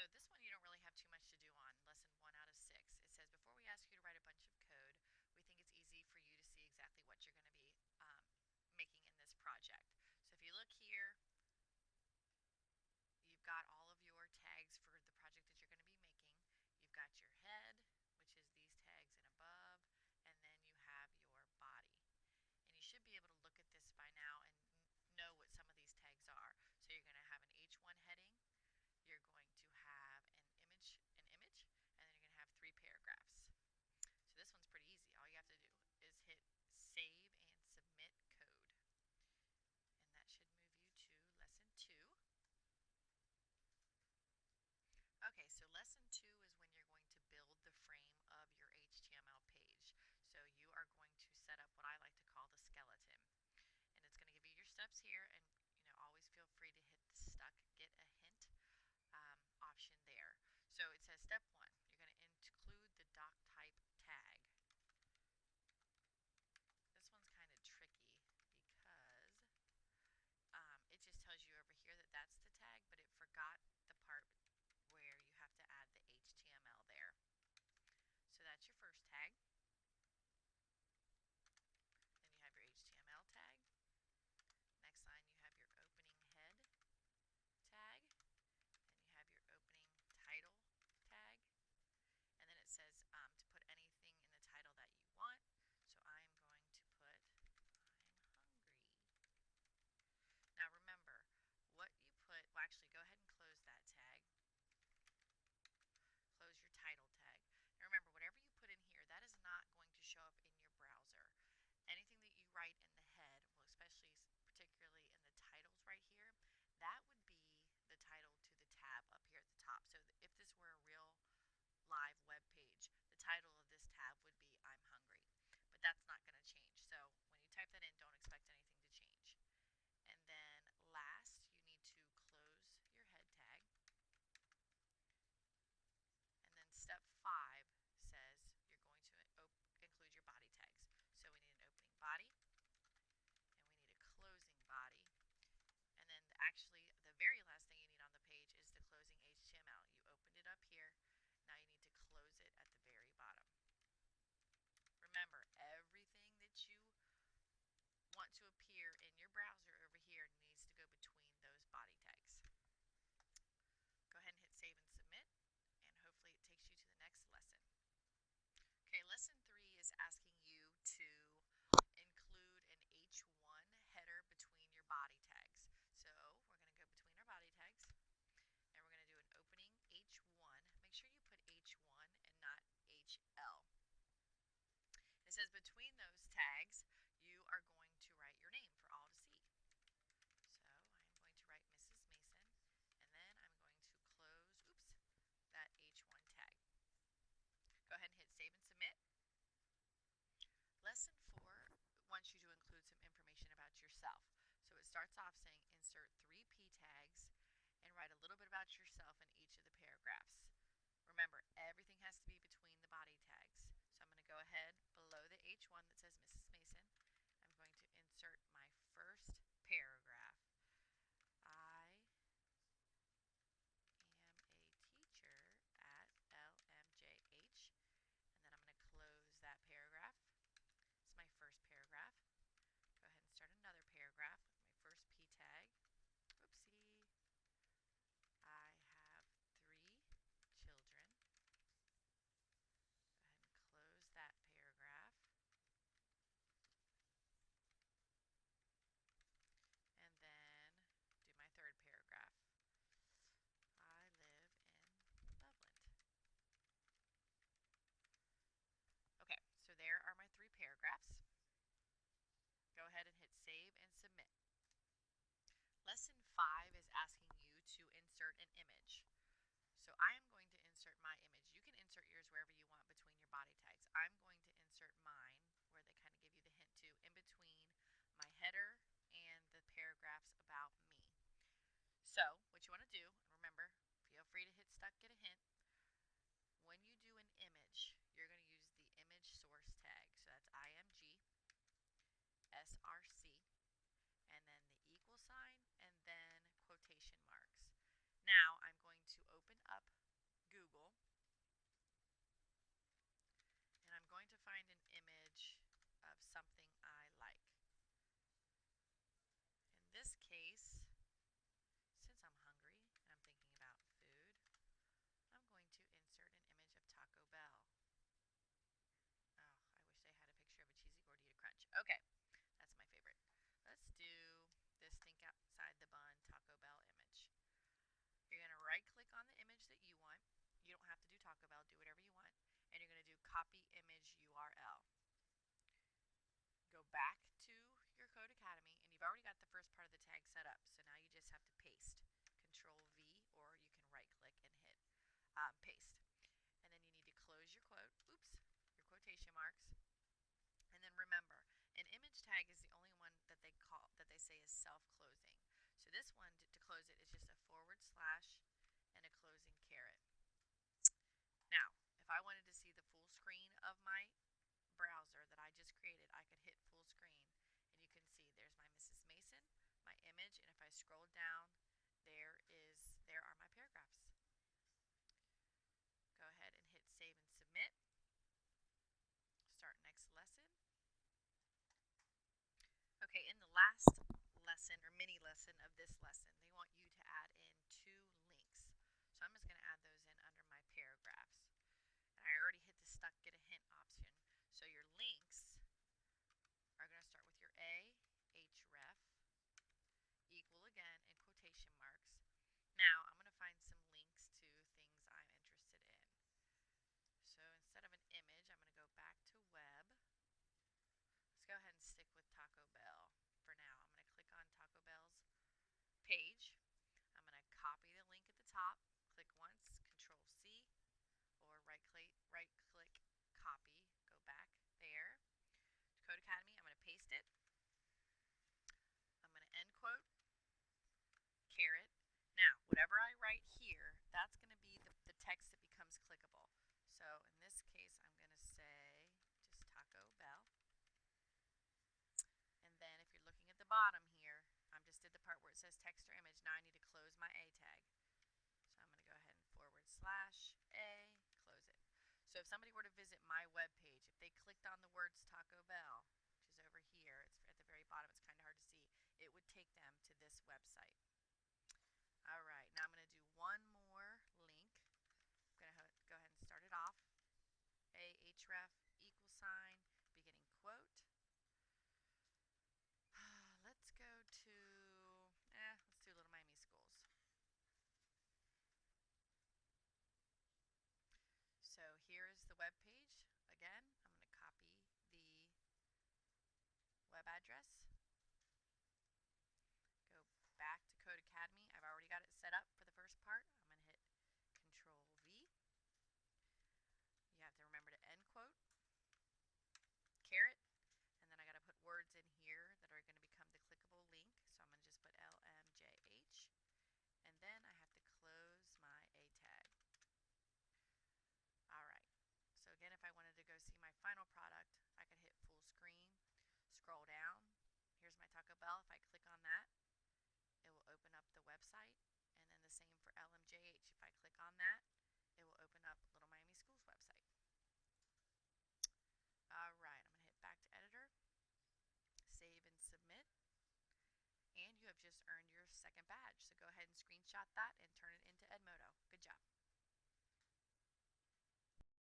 So this one you don't really have too much to do on, lesson 1 out of 6. It says, before we ask you to write a bunch of code, we think it's easy for you to see exactly what you're going to be making in this project. So if you look here, you've got all of your tags for the project that you're going to be making. You've got your head, which is these tags and above, and then you have your body. And you should be able to look at this by now and know what some of these tags are. So you're going to have an H1 heading, you're going to have an image, and then you're going to have 3 paragraphs. So this one's pretty easy. All you have to do is hit save and submit code. And that should move you to lesson 2. Okay, so lesson 2 is when you're going to build the frame of your HTML page. So you are going to set up what I like to call the skeleton. And it's going to give you your steps here, and always feel free to hit the stuck get a hint option there. So it says step 1, you're going to include the doc type tag. This one's kind of tricky because it just tells you over here that that's the tag, but it forgot the part where you have to add the HTML there. So that's your first tag. Then you have your HTML tag. Next line you have your opening head tag. Then you have your opening title tag. And then it says to put anything in the title that you want. So I'm going to put I'm hungry. Now remember, what you put, well actually go ahead and close that tag. Close your title tag. Now remember, whatever you put in here, that is not going to show up in your browser. Anything that you write in the head, well especially particularly in the titles right here, that would be the title to the tab up here at the top. So if this were a real live web page, the title of this tab would be I'm hungry. But that's not going to change. So when you type that in, don't expect anything to change. And then last, you need to close your head tag. And then step 5 says you're going to include your body tags. So we need an opening body, and we need a closing body. And then actually the very last thing you need on the page is the closing HTML. You opened it up here. Now you need to close it at the very bottom. Remember, everything that you want to appear in your browser over here needs to go between those body tags. Go ahead and hit save and submit, and hopefully it takes you to the next lesson. Okay, lesson 3 is asking you to include an H1 header between your body tags. So we're going to go between our body tags, and we're going to do an opening H1. Make sure you put H1 and not HL. It says between those tags, you are going to write your name for all to see. So I'm going to write Mrs. Mason, and then I'm going to close, that H1 tag. Go ahead and hit save and submit. Lesson 4 wants you to include some information about yourself. So it starts off saying insert 3 P tags and write a little bit about yourself in each of the paragraphs. Remember, everything has to be between the body tags. So I'm going to go ahead below the H1 that says Mrs. Mason. I'm going to insert my first paragraph. I am a teacher at LMJH. And then I'm going to close that paragraph. It's my first paragraph. Go ahead and start another paragraph with my first P tag. Oopsie. I have 3 children. Go ahead and close that paragraph. And then do my third paragraph. I live in Loveland. Okay, so there are my 3 paragraphs. Go ahead and hit save and submit. Lesson 5 is asking you to insert an image. So I am going to insert my image. You can insert yours wherever you want between your body tags. I'm going to insert mine, where they kind of give you the hint to, in between my header and the paragraphs about me. So what you want to do, and remember, feel free to hit stuck, get a hint. When you do an image, you're going to use the image source tag. So that's IMG, SRC, and then the equal sign, and then quotation marks. Now I'm going to open up Google and I'm going to find an image of something I like. In this case, since I'm hungry and I'm thinking about food, I'm going to insert an image of Taco Bell. Oh, I wish they had a picture of a cheesy gordita crunch. Okay, that's my favorite. Let's do this think outside the bun Taco Bell image. You're going to right click on the image that you want. You don't have to do Taco Bell, do whatever you want. And you're going to do copy image URL. Go back to your Code Academy, and you've already got the first part of the tag set up. So now you just have to paste. Control V, or you can right click and hit paste. And then you need to close your quote, your quotation marks. And then remember, an image tag is the only one that they say is self-closing. So this one, to close it, is just a forward slash and a closing caret. Now, if I wanted to see the full screen of my browser that I just created, I could hit full screen, and you can see there's my Mrs. Mason, my image, and if I scroll down, there are my paragraphs. Go ahead and hit save and submit. Start next lesson. Okay, in the last lesson or mini lesson of this lesson, they want you to add in 2 links. So I'm just going to add those in under my paragraphs. And I already hit the stuck get a hint option. So your links are going to start with your A, href, equal again in quotation marks. Now I'm going to find some links to things I'm interested in. So instead of an image, I'm going to go back to web. Let's go ahead and stick with Taco Bell for now. I'm going to click on Taco Bell's page. I'm going to copy the link at the top, click once, Control C, or right click, copy, go back there. Code Academy, I'm going to paste it. I'm going to end quote, caret. Now, whatever I write here, that's going to be the text that becomes clickable. So in this case, I'm going to say just Taco Bell. And then if you're looking at the bottom here, I just did the part where it says text or image. Now I need to close my A tag. So I'm going to go ahead and forward slash A, close it. So if somebody were to visit my web page, if they clicked on the words Taco Bell, which is over here, it's at the very bottom, it's kind of hard to see, it would take them to this website. All right, now I'm going to do one more link. I'm going to go ahead and start it off. Ahref equal sign, beginning quote. Let's go to, let's do Little Miami Schools. So here is the web page. Again, I'm going to copy the web address. Go back to Code Academy. I've already got it set up for the first part. I'm going to hit Control V. You have to remember to end quote, caret, and then I got to put words in here that are going to become the clickable link. So I'm going to just put LMJH, and then I have to close my A tag. All right. So again, if I wanted to go see my final product, I could hit full screen, scroll down. Here's my Taco Bell. If I click on that, it will open up the website. And then the same for LMJH. If I click on that, it will open up Little Miami Schools website. All right, I'm going to hit back to editor, save and submit. And you have just earned your second badge. So go ahead and